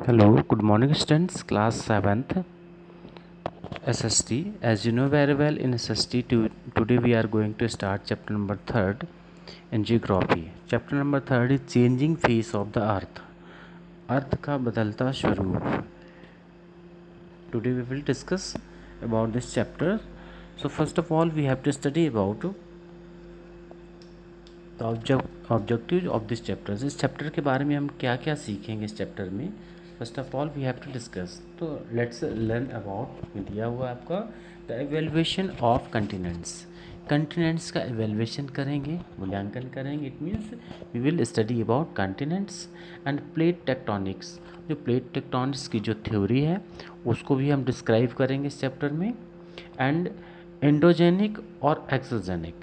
Hello, good morning students, class 7th SST. As you know very well in SST today we are going to start chapter number 3rd in geography. Chapter number 3rd is changing face of the earth. अर्थ का बदलता स्वरूप. Today we will discuss about this chapter. So first of all we have to study about the objectives of this chapter. इस chapter के बारे में हम क्या क्या सीखेंगे इस चैप्टर में. First of all we have to discuss. तो लेट्स लर्न अबाउट दिया हुआ आपका the evaluation of continents. Continents का एवेल्युएशन करेंगे, मूल्यांकन करेंगे. It means we will study about continents and plate tectonics. जो प्लेट टेक्टोनिक्स की जो थ्योरी है उसको भी हम डिस्क्राइब करेंगे इस चैप्टर में. एंड एंडोजेनिक और एक्सोजेनिक.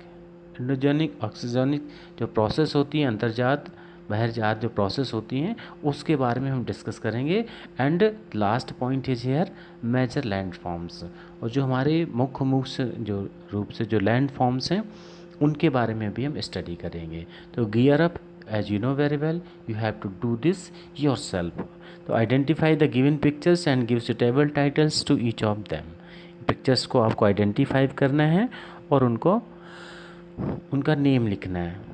एंडोजेनिक ऑक्सीजनिक जो प्रोसेस होती हैं, अंतर्जात बहिर्जात जो प्रोसेस होती हैं उसके बारे में हम डिस्कस करेंगे. And last point is here major land forms. और जो हमारे मुख्य जो रूप से जो लैंड फॉर्म्स हैं उनके बारे में भी हम स्टडी करेंगे. तो gear up, as you know very well, you have to do this yourself. तो identify the given pictures and give suitable titles to each of them. Pictures को आपको आइडेंटिफाई करना है और उनका नेम लिखना है.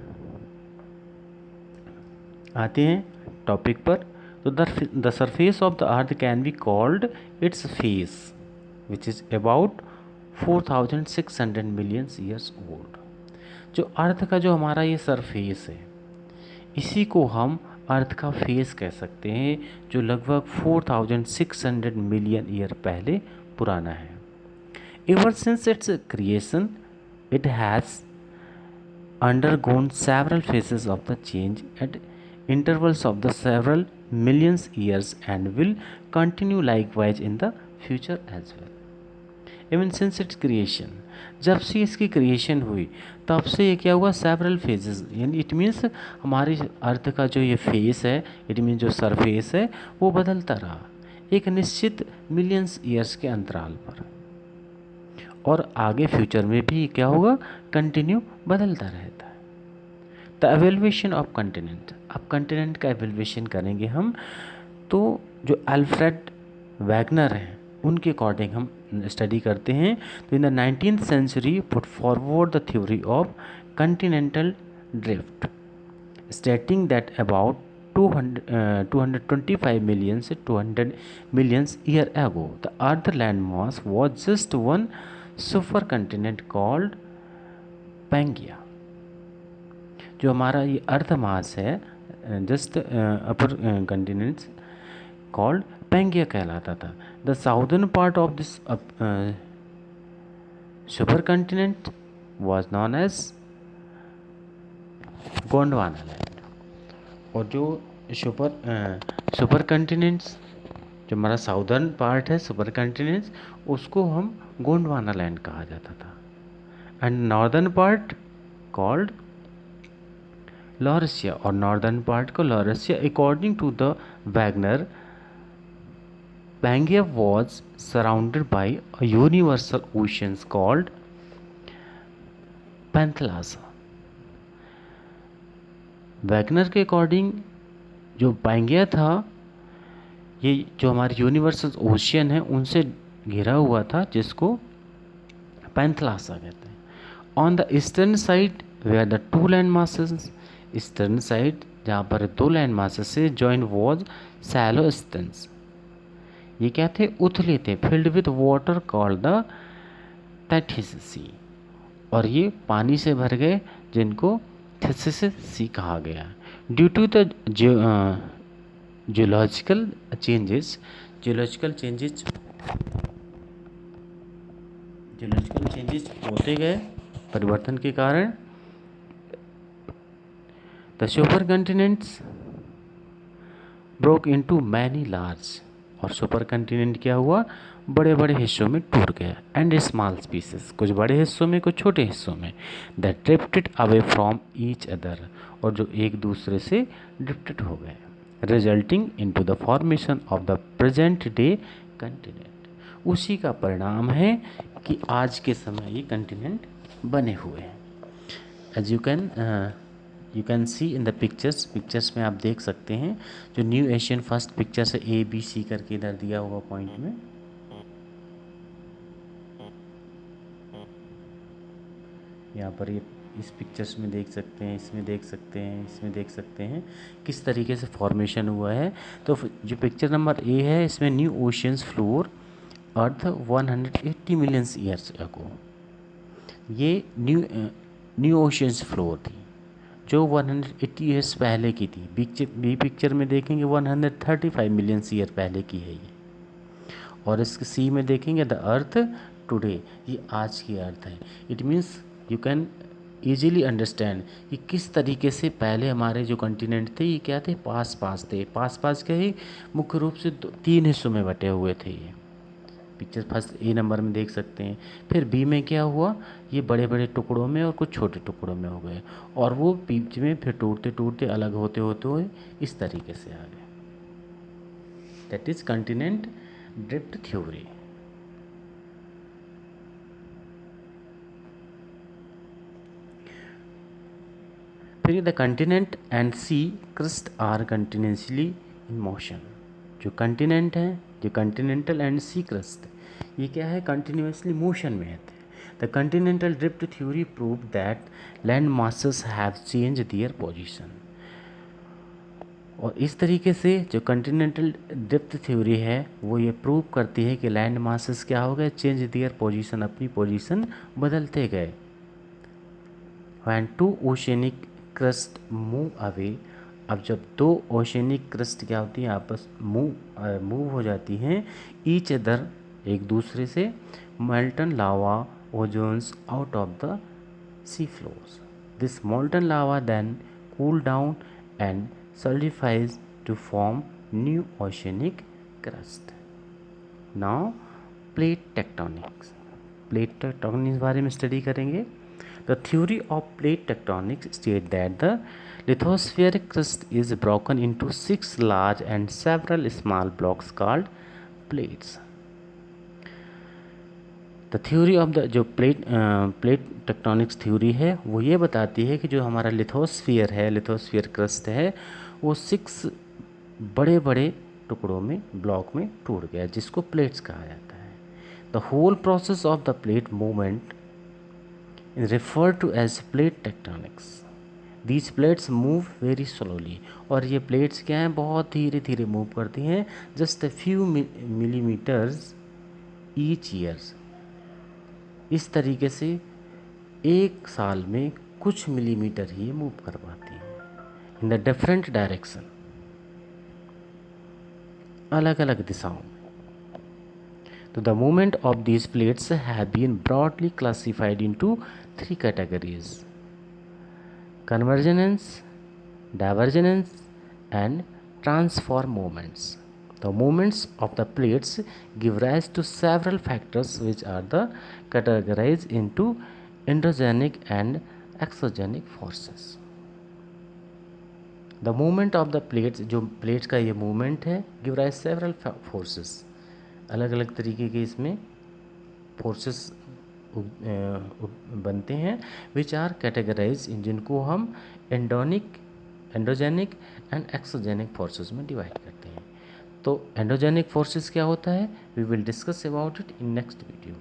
आते हैं टॉपिक पर. तो the surface of the earth can be called its face which is about 4600 million years old. जो अर्थ का जो हमारा ये सरफेस है इसी को हम अर्थ का फेस कह सकते हैं, जो लगभग 4600 मिलियन ईयर पहले पुराना है. Ever since it's creation it has undergone several phases of the change at intervals of the several millions years and will continue likewise in the future as well. Even since its creation, जब से इसकी creation हुई तब से ये क्या हुआ, several phases. यानी इट मीन्स हमारी अर्थ का जो ये फेस है, इट मीन्स जो सरफेस है वो बदलता रहा एक निश्चित मिलियंस ईयर्स के अंतराल पर. और आगे फ्यूचर में भी क्या होगा, कंटिन्यू बदलता रहता है. The evaluation of continent. अब कंटिनेंट का एवेल्युएशन करेंगे हम. तो जो अल्फ्रेड वैगनर हैं उनके अकॉर्डिंग हम स्टडी करते हैं. तो in the 19th century put forward the theory of continental drift stating that about 225 million से 200 million year ago the earth land mass was just one supercontinent called Pangaea. जो हमारा ये earth mass है just upper continents called Pangaea कहलाता था. The southern part of this supercontinent was known as Gondwana land. और जो supercontinents जो हमारा साउदर्न पार्ट है सुपर कंटिनेंट्स उसको हम गोंडवाना लैंड कहा जाता था. And northern part called Laurasia. और नॉर्दर्न पार्ट को Laurasia. According to the Wegener, Pangaea was surrounded by a universal oceans called Panthalassa. Wagner के अकॉर्डिंग जो पैंगिया था ये जो हमारे यूनिवर्सल ओशियन है उनसे घिरा हुआ था, जिसको पैंथलासा कहते हैं. On the eastern side where the two land masses. Eastern side जहाँ पर दो लैंड मासेस से जॉइन वॉज सैलो स्टन्स. ये क्या थे, उथले थे, filled with water called the Tethys sea. और ये पानी से भर गए जिनको थिसिस सी कहा गया. Due to the geological changes होते गए परिवर्तन के कारण the super continents broke into many large. और सुपर कंटिनेंट क्या हुआ, बड़े बड़े हिस्सों में टूट गया. एंड स्मॉल स्पीसीज, कुछ बड़े हिस्सों में कुछ छोटे हिस्सों में. That drifted away from each other. और जो एक दूसरे से ड्रिफ्टेड हो गए, resulting into the formation of the present day continent. उसी का परिणाम है कि आज के समय ये कंटिनेंट बने हुए हैं. As you can you can see in the pictures में आप देख सकते हैं जो न्यू एशियन फर्स्ट पिक्चर से ABC करके इधर दिया हुआ पॉइंट में। यहाँ पर ये इस पिक्चर्स में देख सकते हैं, इसमें देख सकते हैं, इसमें देख सकते हैं किस तरीके से फॉर्मेशन हुआ है। तो जो पिक्चर नंबर A है इसमें न्यू ओशियंस फ्लोर अर्थ 180 मिलियन ईयर्स अगो, ये न्यू ओशियंस फ्लोर थी जो 180 ईयर्स पहले की थी। बी पिक्चर में देखेंगे 135 मिलियन ईयर पहले की है ये। और इसके सी में देखेंगे द अर्थ टुडे, ये आज की अर्थ है। It means you can easily understand कि किस तरीके से पहले हमारे जो कॉन्टिनेंट थे ये क्या थे, पास पास थे। पास पास के ही मुख्य रूप से 3 हिस्सों में बटे हुए थे। ये पिक्चर फर्स्ट A नंबर में देख सकते हैं। फिर B में क्या हुआ, ये बड़े बड़े टुकड़ों में और कुछ छोटे टुकड़ों में हो गए, और वो बीच में फिर टूटते टूटते अलग होते होते हुए इस तरीके से आ गए। That is continent drift theory. फिर the continent and sea crust are continuously in motion. जो कंटिनेंट है, जो कंटिनेंटल एंड सी क्रस्ट, ये क्या है, कंटिन्यूसली मोशन में है। The Continental drift theory prove that land masses have change their position. और इस तरीके से जो कंटिनेंटल ड्रिफ्ट थ्योरी है वो ये प्रूव करती है कि लैंड मासेस क्या हो गए, चेंज देयर पोजीशन, अपनी पोजीशन बदलते गए। When two oceanic crust move away, अब जब दो ओशनिक क्रस्ट क्या होती हैं, आपस मूव हो जाती हैं ईच अदर, एक दूसरे से, molten lava ozones out of the sea floors. This molten lava then cool down and solidifies to form new oceanic crust. Now plate tectonics. Plate tectonics बारे में स्टडी करेंगे। The theory of plate tectonics states that the lithospheric crust is broken into 6 large and several small blocks called plates. The theory of the जो plate tectonics theory है वो ये बताती है कि जो हमारा लिथोस्फियर है, लिथोस्फियर क्रस्ट है, वो 6 बड़े बड़े टुकड़ों में, ब्लॉक में टूट गया, जिसको प्लेट्स कहा जाता है। The whole process of the plate movement is referred to as plate tectonics. These plates move very slowly, और ये प्लेट्स क्या हैं, बहुत धीरे धीरे मूव करती हैं, just a few millimetres each years. इस तरीके से एक साल में कुछ मिलीमीटर ही मूव कर पाती हैं इन द डिफरेंट डायरेक्शन, अलग अलग दिशाओं में। तो the movement of these plates have been broadly classified into 3 categories: convergence, divergence and transform movements. The movements of the plates give rise to several factors which are the categorized into endogenic and exogenic forces. The movement of the plates, जो plates का ये movement है, give rise several forces, अलग अलग तरीके के इसमें forces बनते हैं, which are categorized, जिनको हम एंडोजेनिक एंड एक्सोजेनिक फोर्सेस में डिवाइड करते हैं। तो एंडोजेनिक फोर्सेस क्या होता है, we will discuss about it in next video.